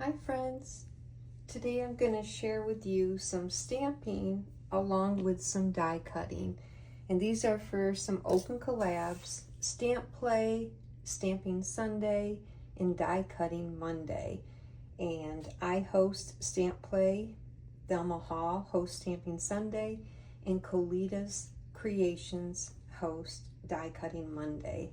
Hi friends, today I'm going to share with you some stamping along with some die cutting, and these are for some open collabs: Stamp Play, Stamping Sunday, and Die Cutting Monday. And I host Stamp Play, Thelma Hall hosts Stamping Sunday, and Colita's Creations host Die Cutting Monday.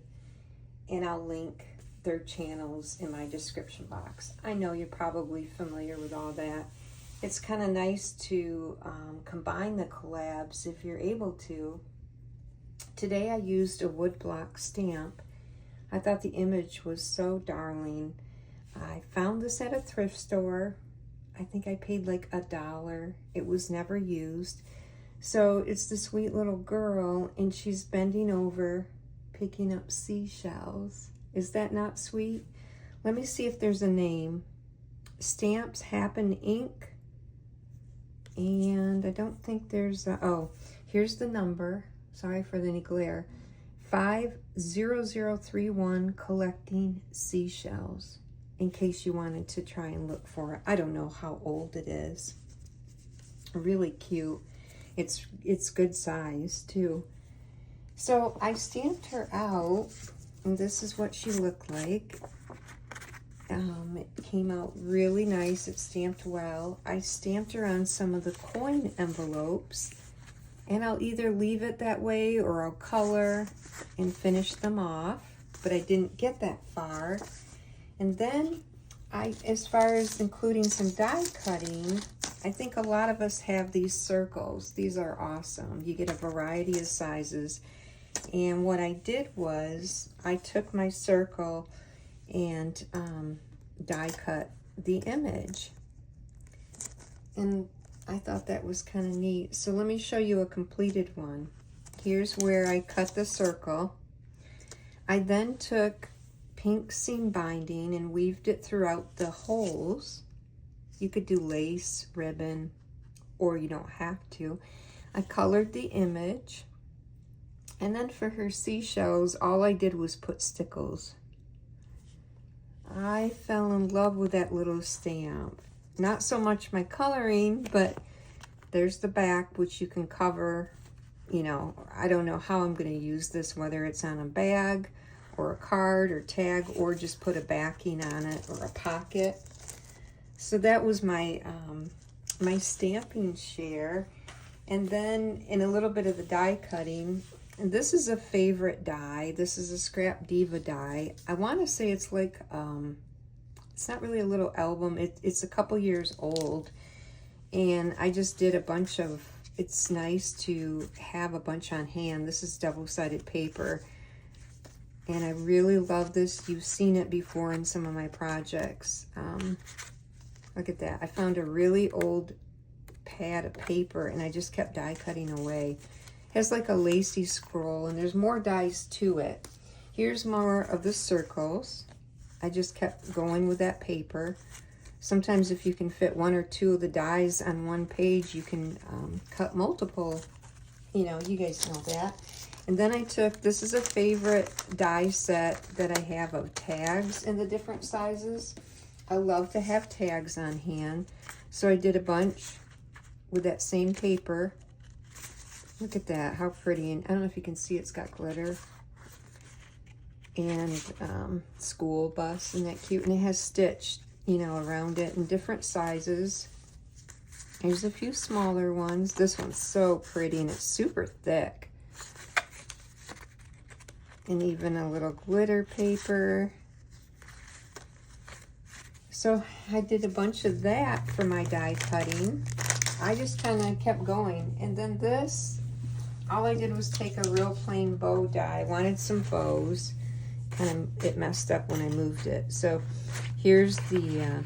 And I'll link their channels in my description box. I know you're probably familiar with all that. It's kind of nice to combine the collabs if you're able to. Today I used a woodblock stamp. I thought the image was so darling. I found this at a thrift store. I think I paid like $1. It was never used. So it's the sweet little girl, and she's bending over picking up seashells. Is that not sweet? Let me see if there's a name. Stamps Happen Inc. And I don't think there's a, oh, here's the number. Sorry for any glare. 50031 Collecting Seashells, in case you wanted to try and look for it. I don't know how old it is. Really cute. It's good size too. So I stamped her out, and this is what she looked like. It came out really nice. It stamped well. I stamped her on some of the coin envelopes, and I'll either leave it that way or I'll color and finish them off, but I didn't get that far. And then as far as including some die cutting, I think a lot of us have these circles. These are awesome. You get a variety of sizes. And what I did was I took my circle and die cut the image. And I thought that was kind of neat. So let me show you a completed one. Here's where I cut the circle. I then took pink seam binding and weaved it throughout the holes. You could do lace, ribbon, or you don't have to. I colored the image. And then for her seashells, all I did was put stickles. I fell in love with that little stamp. Not so much my coloring, but there's the back, which you can cover. You know, I don't know how I'm going to use this, whether it's on a bag or a card or tag, or just put a backing on it or a pocket. So that was my my stamping share. And then in a little bit of the die cutting, and this is a favorite die. This is a Scrap Diva die. I want to say it's like, it's not really a little album. It's a couple years old. And I just did a bunch of, it's nice to have a bunch on hand. This is double-sided paper. And I really love this. You've seen it before in some of my projects. Look at that. I found a really old pad of paper and I just kept die cutting away. Has like a lacy scroll, and there's more dies to it. Here's more of the circles. I just kept going with that paper. Sometimes if you can fit one or two of the dies on one page, you can cut multiple. You know, you guys know that. And then I took, this is a favorite die set that I have of tags in the different sizes. I love to have tags on hand. So I did a bunch with that same paper. Look at that, how pretty. And I don't know if you can see, it's got glitter. And school bus, isn't that cute? And it has stitched, you know, around it in different sizes. There's a few smaller ones. This one's so pretty, and it's super thick. And even a little glitter paper. So I did a bunch of that for my die cutting. I just kind of kept going. And then this, all I did was take a real plain bow die. I wanted some bows. Kind of, it messed up when I moved it. So here's the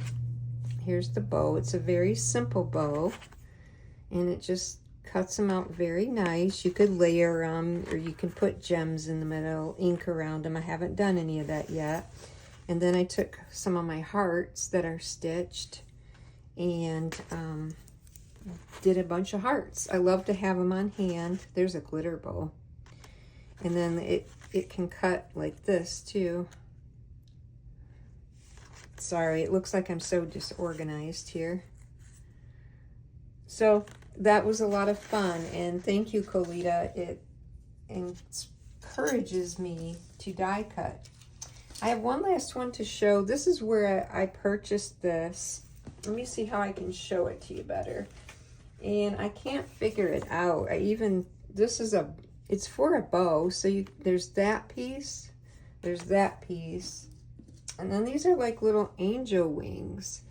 bow. It's a very simple bow, and it just cuts them out very nice. You could layer them, or you can put gems in the middle, ink around them. I haven't done any of that yet. And then I took some of my hearts that are stitched and did a bunch of hearts. I love to have them on hand. There's a glitter bow. And then it can cut like this too. Sorry, it looks like I'm so disorganized here. So that was a lot of fun, and thank you, Colita. It encourages me to die cut. I have one last one to show. This is where I purchased this. Let me see how I can show it to you better. And I can't figure it out. It's for a bow. So there's that piece, there's that piece, and then these are like little angel wings.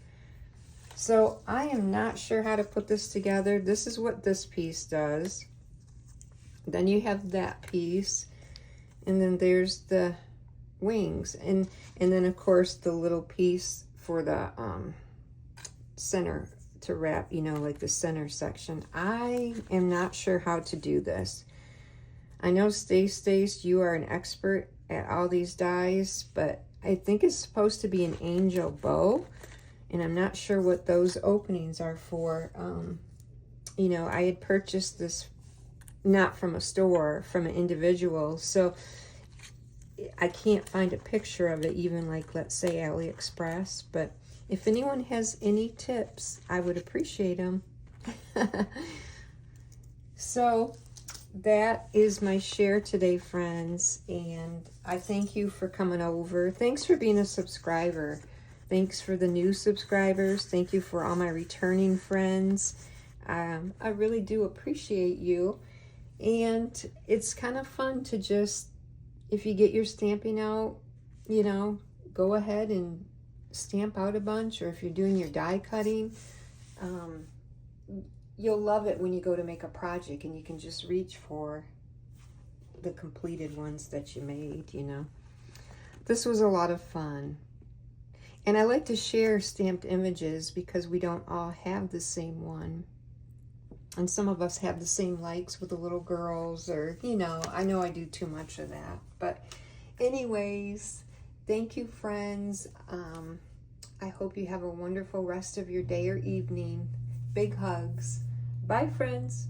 So I am not sure how to put this together. This is what this piece does. Then you have that piece, and then there's the wings, and then of course the little piece for the center to wrap, you know, like the center section. I am not sure how to do this. I know Stace, you are an expert at all these dies, but I think it's supposed to be an angel bow, and I'm not sure what those openings are for. You know, I had purchased this not from a store, from an individual, so I can't find a picture of it, even like, let's say, AliExpress. But if anyone has any tips, I would appreciate them. So that is my share today, friends, and I thank you for coming over. Thanks for being a subscriber. Thanks for the new subscribers. Thank you for all my returning friends. I really do appreciate you. And it's kind of fun to just, if you get your stamping out, you know, go ahead and stamp out a bunch. Or if you're doing your die cutting, you'll love it when you go to make a project and you can just reach for the completed ones that you made, you know. This was a lot of fun. And I like to share stamped images because we don't all have the same one. And some of us have the same likes with the little girls, or, you know I do too much of that. But anyways, thank you, friends. I hope you have a wonderful rest of your day or evening. Big hugs. Bye, friends.